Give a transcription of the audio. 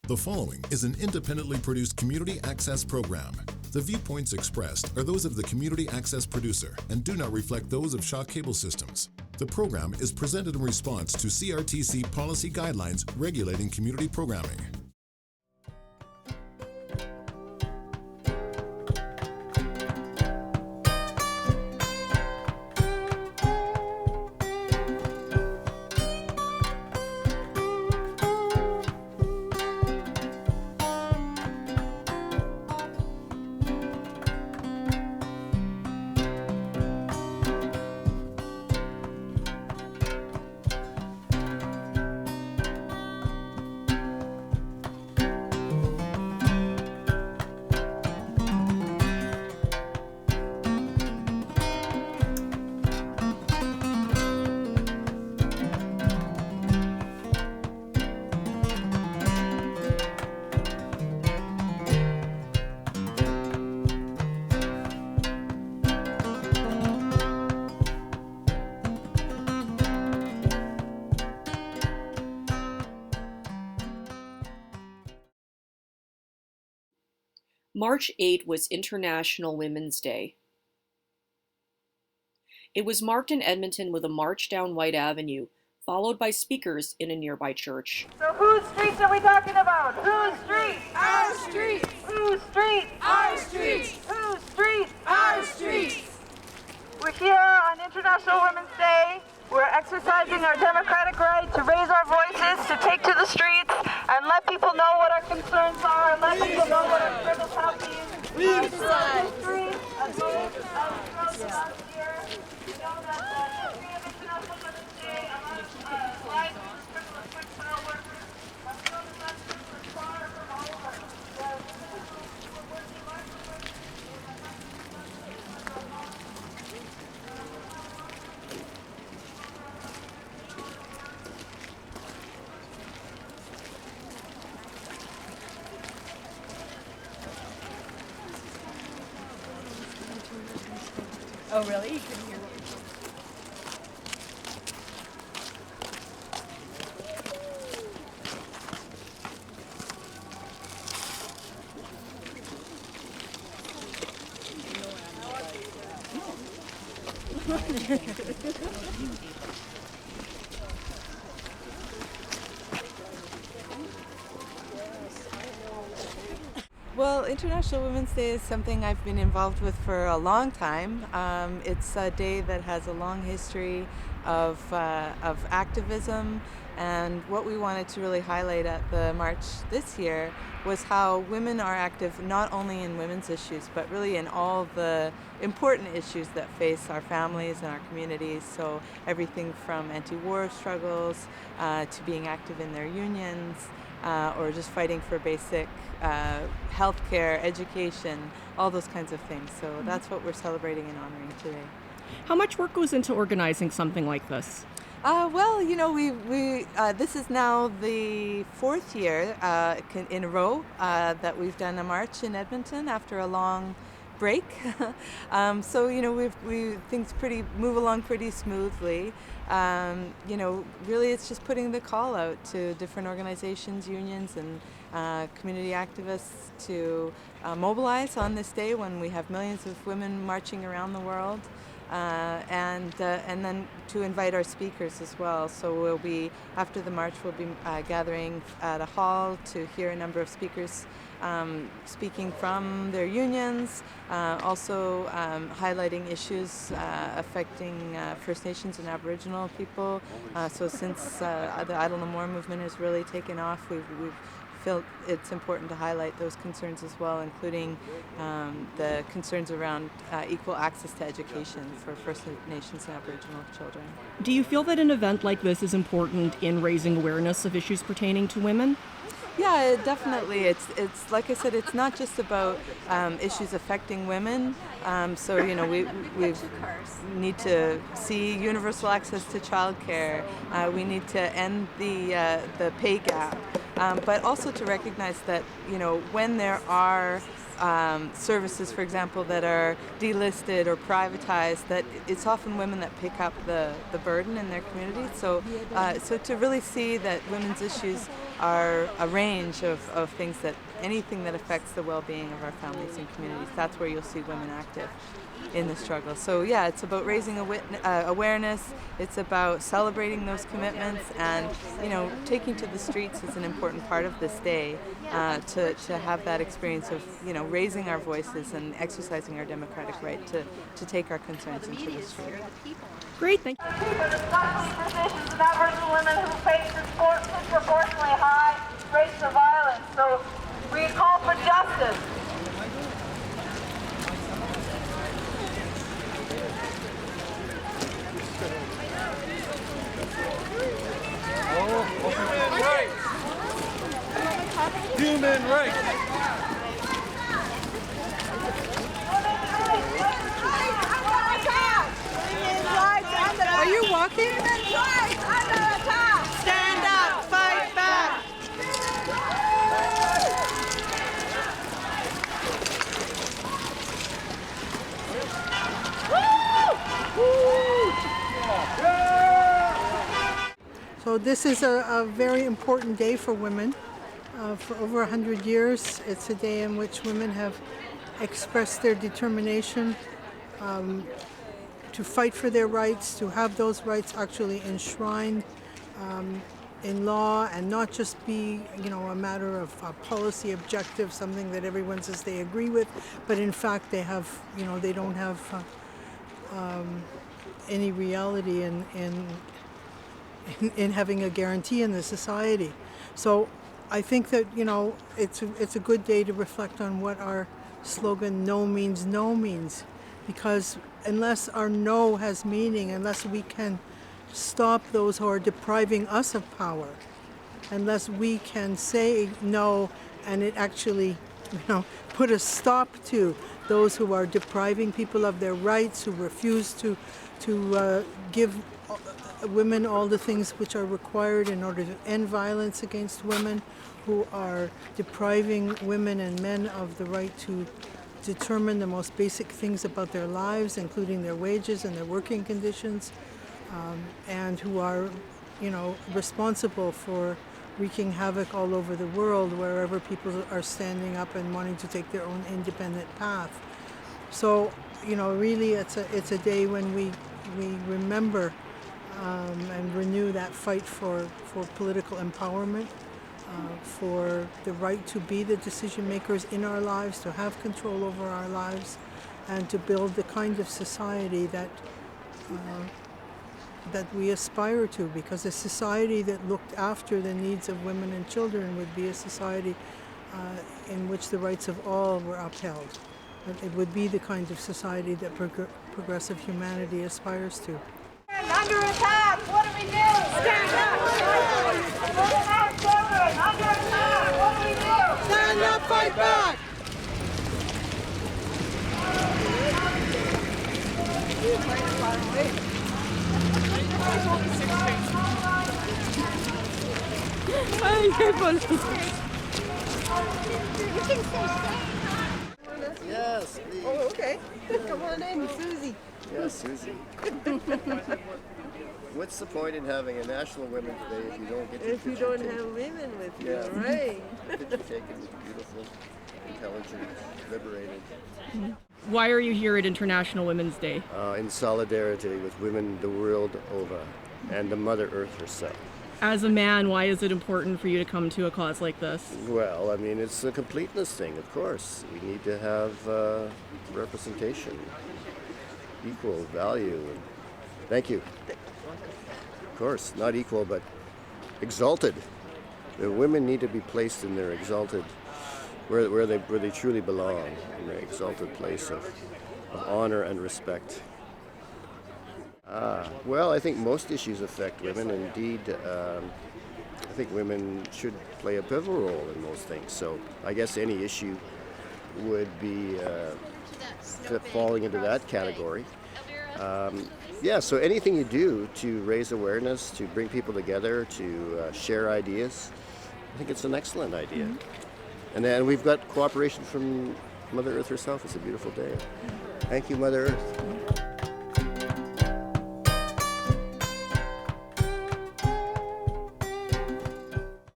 The following is an independently produced community access program. The viewpoints expressed are those of the community access producer and do not reflect those of Shaw Cable Systems. The program is presented in response to CRTC policy guidelines regulating community programming. March 8 was International Women's Day. It was marked in Edmonton with a march down White Avenue, followed by speakers in a nearby church. So whose streets are we talking about? Whose streets? Our streets! Whose streets? Our streets! Whose streets? Our streets! We're here on International Women's Day. We're exercising our democratic right to raise our voices, to take to the streets, and let people know what our concerns are, and let people know what our struggles have been. We decide. History as well as last year. We know that the history of International Women's Day, a lot of lives of the struggle of textile workers, have shown us that this was far from over. The women who were working largely Oh, really? You couldn't hear what Well, International Women's Day is something I've been involved with for a long time. It's a day that has a long history of activism, and what we wanted to really highlight at the march this year was how women are active not only in women's issues, but really in all the important issues that face our families and our communities. So everything from anti-war struggles to being active in their unions, or just fighting for basic healthcare, education, all those kinds of things. So that's what we're celebrating and honoring today. How much work goes into organizing something like this? Well, you know, we this is now the fourth year in a row that we've done a march in Edmonton after a long break. So you know, things move along pretty smoothly. You know, really it's just putting the call out to different organizations, unions, and community activists to mobilize on this day when we have millions of women marching around the world. And then to invite our speakers as well. So after the march, we'll be gathering at a hall to hear a number of speakers speaking from their unions, also highlighting issues affecting First Nations and Aboriginal people. So since the Idle No More movement has really taken off, we've felt it's important to highlight those concerns as well, including the concerns around equal access to education for First Nations and Aboriginal children. Do you feel that an event like this is important in raising awareness of issues pertaining to women? Yeah, definitely. It's like I said, it's not just about issues affecting women. So you know, we need to see universal access to childcare. We need to end the pay gap, but also to recognize that, you know, when there are services, for example, that are delisted or privatized, that it's often women that pick up the burden in their community. So to really see that women's issues are a range of things anything that affects the well-being of our families and communities. That's where you'll see women active in the struggle. So yeah, it's about raising awareness. It's about celebrating those commitments, and taking to the streets is an important part of this day, to have that experience of raising our voices and exercising our democratic right to take our concerns into the street. Great, thank you. For the custody positions of Aboriginal women who face disproportionately high rates of violence. So we call for justice. Human rights. Are you walking? Stand up, fight back. So this is a very important day for women. For over 100 years, it's a day in which women have expressed their determination to fight for their rights, to have those rights actually enshrined in law, and not just be, a matter of policy objective, something that everyone says they agree with, but in fact they have, they don't have any reality in having a guarantee in the society. So I think that, it's a good day to reflect on what our slogan, "No means no" means. Because unless our no has meaning, unless we can stop those who are depriving us of power, unless we can say no and it actually, put a stop to those who are depriving people of their rights, who refuse to give women all the things which are required in order to end violence against women, who are depriving women and men of the right to determine the most basic things about their lives, including their wages and their working conditions, and who are, responsible for wreaking havoc all over the world wherever people are standing up and wanting to take their own independent path. So, really it's a day when we remember and renew that fight for political empowerment, for the right to be the decision makers in our lives, to have control over our lives, and to build the kind of society that we aspire to, because a society that looked after the needs of women and children would be a society in which the rights of all were upheld. It would be the kind of society that progressive humanity aspires to. Under attack, what do we do? Stand up! Women and children, under attack, what do we do? Stand up, fight back! Yes, please. Oh, okay. Come on in, Susie. Yes, Susie. What's the point in having a National Women's Day if you don't get your If you picture don't taken? have women with you, Yeah. right? Picture taken with beautiful, intelligent, liberated. Why are you here at International Women's Day? In solidarity with women the world over and the Mother Earth herself. As a man, why is it important for you to come to a cause like this? Well, I mean, it's a completeness thing, of course. We need to have representation, equal value. Thank you. Of course, not equal, but exalted. The women need to be placed in their exalted, where they truly belong, in their exalted place of honor and respect. Well, I think most issues affect women. Indeed, I think women should play a pivotal role in most things. So I guess any issue would be falling into that category. Yeah, so anything you do to raise awareness, to bring people together, to share ideas, I think it's an excellent idea. And then we've got cooperation from Mother Earth herself. It's a beautiful day. Thank you, Mother Earth.